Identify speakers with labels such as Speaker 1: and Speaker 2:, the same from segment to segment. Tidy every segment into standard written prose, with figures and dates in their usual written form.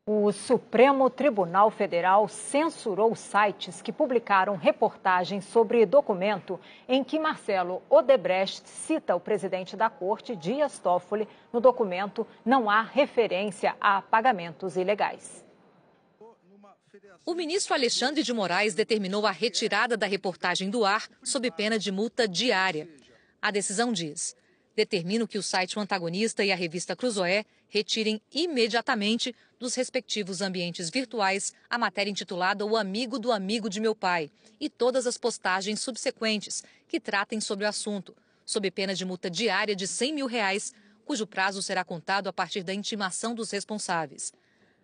Speaker 1: O Supremo Tribunal Federal censurou sites que publicaram reportagens sobre documento em que Marcelo Odebrecht cita o presidente da corte, Dias Toffoli. No documento não há referência a pagamentos ilegais.
Speaker 2: O ministro Alexandre de Moraes determinou a retirada da reportagem do ar sob pena de multa diária. A decisão diz: determino que o site O Antagonista e a revista Cruzoé retirem imediatamente dos respectivos ambientes virtuais a matéria intitulada O Amigo do Amigo de Meu Pai e todas as postagens subsequentes que tratem sobre o assunto, sob pena de multa diária de R$100 mil, cujo prazo será contado a partir da intimação dos responsáveis.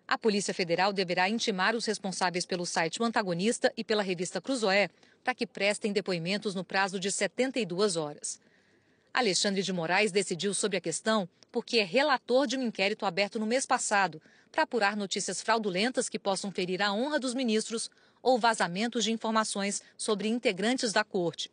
Speaker 2: A Polícia Federal deverá intimar os responsáveis pelo site O Antagonista e pela revista Cruzoé para que prestem depoimentos no prazo de 72 horas. Alexandre de Moraes decidiu sobre a questão porque é relator de um inquérito aberto no mês passado para apurar notícias fraudulentas que possam ferir a honra dos ministros ou vazamentos de informações sobre integrantes da corte.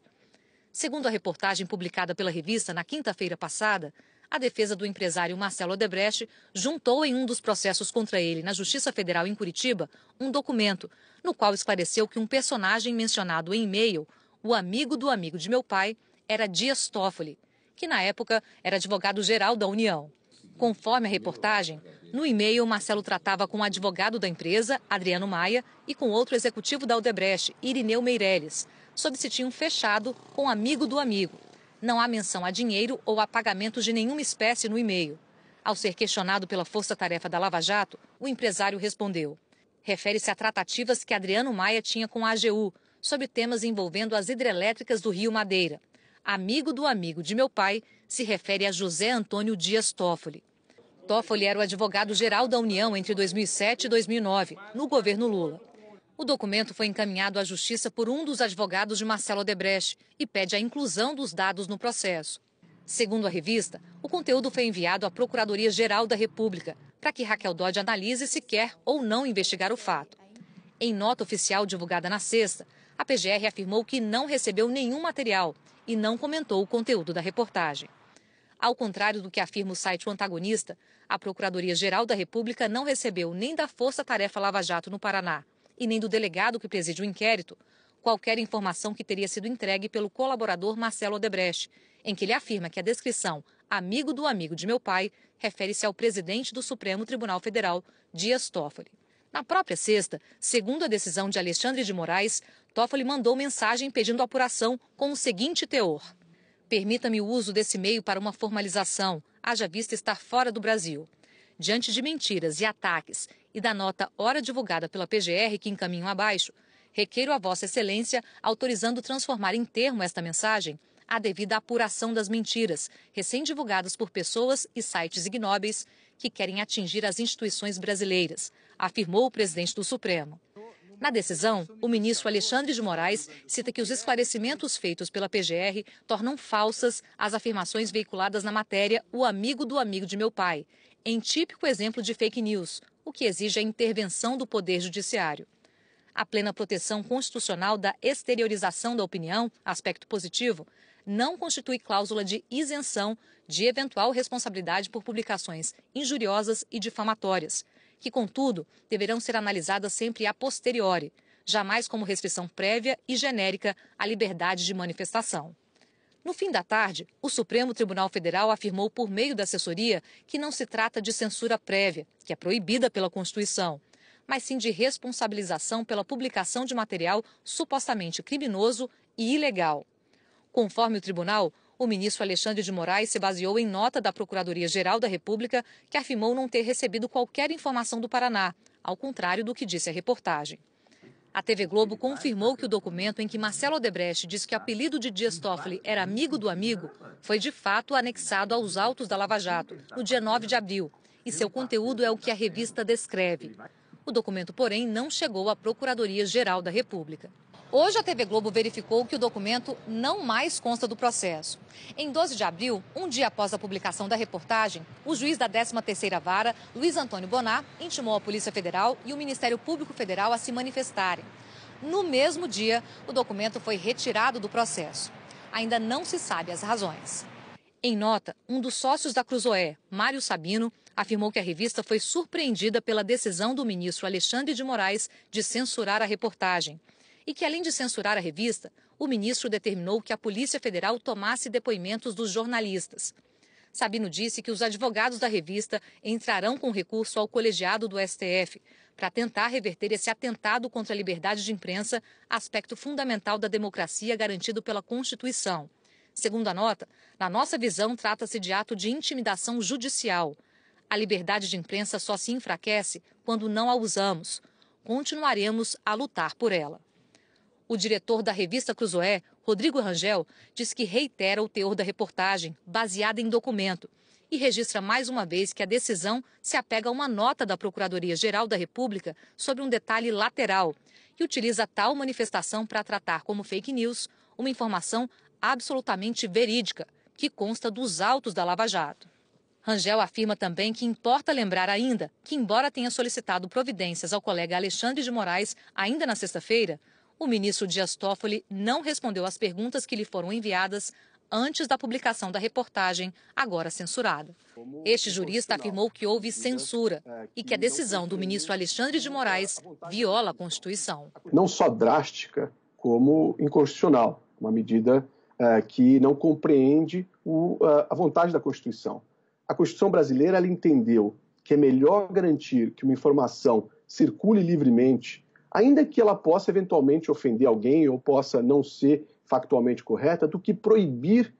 Speaker 2: Segundo a reportagem publicada pela revista na quinta-feira passada, a defesa do empresário Marcelo Odebrecht juntou em um dos processos contra ele na Justiça Federal em Curitiba um documento no qual esclareceu que um personagem mencionado em e-mail, o amigo do amigo de meu pai, era Dias Toffoli, que na época era advogado-geral da União. Conforme a reportagem, no e-mail Marcelo tratava com o advogado da empresa, Adriano Maia, e com outro executivo da Odebrecht, Irineu Meireles, sob se tinham fechado com amigo do amigo. Não há menção a dinheiro ou a pagamentos de nenhuma espécie no e-mail. Ao ser questionado pela força-tarefa da Lava Jato, o empresário respondeu: refere-se a tratativas que Adriano Maia tinha com a AGU, sobre temas envolvendo as hidrelétricas do Rio Madeira. Amigo do amigo de meu pai se refere a José Antônio Dias Toffoli. Toffoli era o advogado-geral da União entre 2007 e 2009, no governo Lula. O documento foi encaminhado à Justiça por um dos advogados de Marcelo Odebrecht e pede a inclusão dos dados no processo. Segundo a revista, o conteúdo foi enviado à Procuradoria-Geral da República para que Raquel Dodge analise se quer ou não investigar o fato. Em nota oficial divulgada na sexta, a PGR afirmou que não recebeu nenhum material e não comentou o conteúdo da reportagem. Ao contrário do que afirma o site O Antagonista, a Procuradoria-Geral da República não recebeu nem da Força Tarefa Lava Jato no Paraná e nem do delegado que preside o inquérito qualquer informação que teria sido entregue pelo colaborador Marcelo Odebrecht, em que ele afirma que a descrição amigo do amigo de meu pai refere-se ao presidente do Supremo Tribunal Federal, Dias Toffoli. Na própria sexta, segundo a decisão de Alexandre de Moraes, Toffoli mandou mensagem pedindo apuração com o seguinte teor: permita-me o uso desse meio para uma formalização, haja vista estar fora do Brasil. Diante de mentiras e ataques e da nota ora divulgada pela PGR que encaminham abaixo, requeiro a Vossa Excelência autorizando transformar em termo esta mensagem a devida apuração das mentiras, recém-divulgadas por pessoas e sites ignóbeis que querem atingir as instituições brasileiras, afirmou o presidente do Supremo. Na decisão, o ministro Alexandre de Moraes cita que os esclarecimentos feitos pela PGR tornam falsas as afirmações veiculadas na matéria O Amigo do Amigo de Meu Pai, em típico exemplo de fake news, o que exige a intervenção do Poder Judiciário. A plena proteção constitucional da exteriorização da opinião, aspecto positivo, não constitui cláusula de isenção de eventual responsabilidade por publicações injuriosas e difamatórias, que, contudo, deverão ser analisadas sempre a posteriori, jamais como restrição prévia e genérica à liberdade de manifestação. No fim da tarde, o Supremo Tribunal Federal afirmou por meio da assessoria que não se trata de censura prévia, que é proibida pela Constituição, mas sim de responsabilização pela publicação de material supostamente criminoso e ilegal. Conforme o tribunal, o ministro Alexandre de Moraes se baseou em nota da Procuradoria-Geral da República, que afirmou não ter recebido qualquer informação do Paraná, ao contrário do que disse a reportagem. A TV Globo confirmou que o documento em que Marcelo Odebrecht disse que o apelido de Dias Toffoli era amigo do amigo foi de fato anexado aos autos da Lava Jato, no dia 9 de abril, e seu conteúdo é o que a revista descreve. O documento, porém, não chegou à Procuradoria-Geral da República. Hoje, a TV Globo verificou que o documento não mais consta do processo. Em 12 de abril, um dia após a publicação da reportagem, o juiz da 13ª Vara, Luiz Antônio Bonar, intimou a Polícia Federal e o Ministério Público Federal a se manifestarem. No mesmo dia, o documento foi retirado do processo. Ainda não se sabe as razões. Em nota, um dos sócios da Cruzoé, Mário Sabino, afirmou que a revista foi surpreendida pela decisão do ministro Alexandre de Moraes de censurar a reportagem. E que, além de censurar a revista, o ministro determinou que a Polícia Federal tomasse depoimentos dos jornalistas. Sabino disse que os advogados da revista entrarão com recurso ao colegiado do STF para tentar reverter esse atentado contra a liberdade de imprensa, aspecto fundamental da democracia garantido pela Constituição. Segundo a nota, na nossa visão, trata-se de ato de intimidação judicial. A liberdade de imprensa só se enfraquece quando não a usamos. Continuaremos a lutar por ela. O diretor da revista Cruzoé, Rodrigo Rangel, diz que reitera o teor da reportagem, baseada em documento, e registra mais uma vez que a decisão se apega a uma nota da Procuradoria-Geral da República sobre um detalhe lateral e utiliza tal manifestação para tratar como fake news uma informação absolutamente verídica, que consta dos autos da Lava Jato. Rangel afirma também que importa lembrar ainda que, embora tenha solicitado providências ao colega Alexandre de Moraes ainda na sexta-feira, o ministro Dias Toffoli não respondeu às perguntas que lhe foram enviadas antes da publicação da reportagem, agora censurada. Este jurista afirmou que houve censura e que a decisão do ministro Alexandre de Moraes viola a Constituição.
Speaker 3: Não só drástica, como inconstitucional, uma medida que não compreende a vontade da Constituição. A Constituição brasileira ela entendeu que é melhor garantir que uma informação circule livremente, ainda que ela possa eventualmente ofender alguém ou possa não ser factualmente correta, do que proibir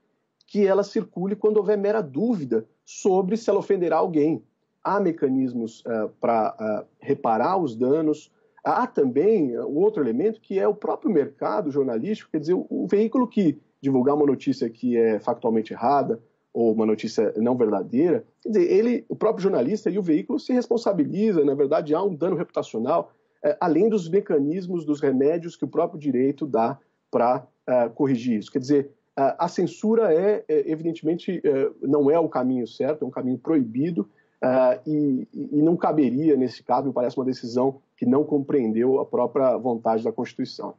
Speaker 3: que ela circule quando houver mera dúvida sobre se ela ofenderá alguém. Há mecanismos para reparar os danos. Há também o outro elemento que é o próprio mercado jornalístico, quer dizer, o veículo que divulgar uma notícia que é factualmente errada ou uma notícia não verdadeira, quer dizer, o próprio jornalista e o veículo se responsabiliza, na verdade há um dano reputacional, além dos mecanismos, dos remédios que o próprio direito dá para corrigir isso. Quer dizer, a censura evidentemente, não é o caminho certo, é um caminho proibido e não caberia, nesse caso, me parece uma decisão que não compreendeu a própria vontade da Constituição.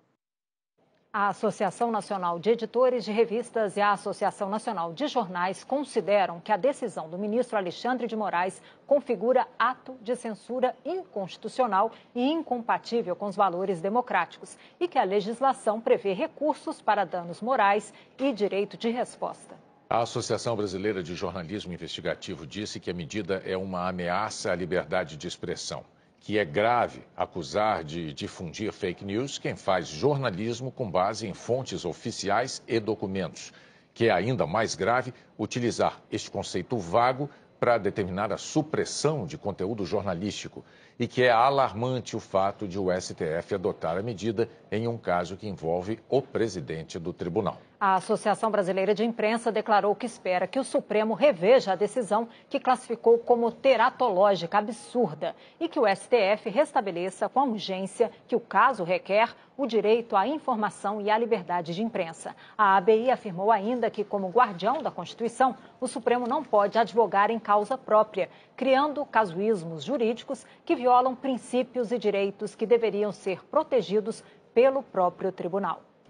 Speaker 1: A Associação Nacional de Editores de Revistas e a Associação Nacional de Jornais consideram que a decisão do ministro Alexandre de Moraes configura ato de censura inconstitucional e incompatível com os valores democráticos e que a legislação prevê recursos para danos morais e direito de resposta.
Speaker 4: A Associação Brasileira de Jornalismo Investigativo disse que a medida é uma ameaça à liberdade de expressão, que é grave acusar de difundir fake news quem faz jornalismo com base em fontes oficiais e documentos, que é ainda mais grave utilizar este conceito vago para determinar a supressão de conteúdo jornalístico e que é alarmante o fato de o STF adotar a medida em um caso que envolve o presidente do tribunal.
Speaker 1: A Associação Brasileira de Imprensa declarou que espera que o Supremo reveja a decisão que classificou como teratológica absurda e que o STF restabeleça com a urgência que o caso requer o direito à informação e à liberdade de imprensa. A ABI afirmou ainda que, como guardião da Constituição, o Supremo não pode advogar em causa própria, criando casuísmos jurídicos que violam princípios e direitos que deveriam ser protegidos pelo próprio tribunal.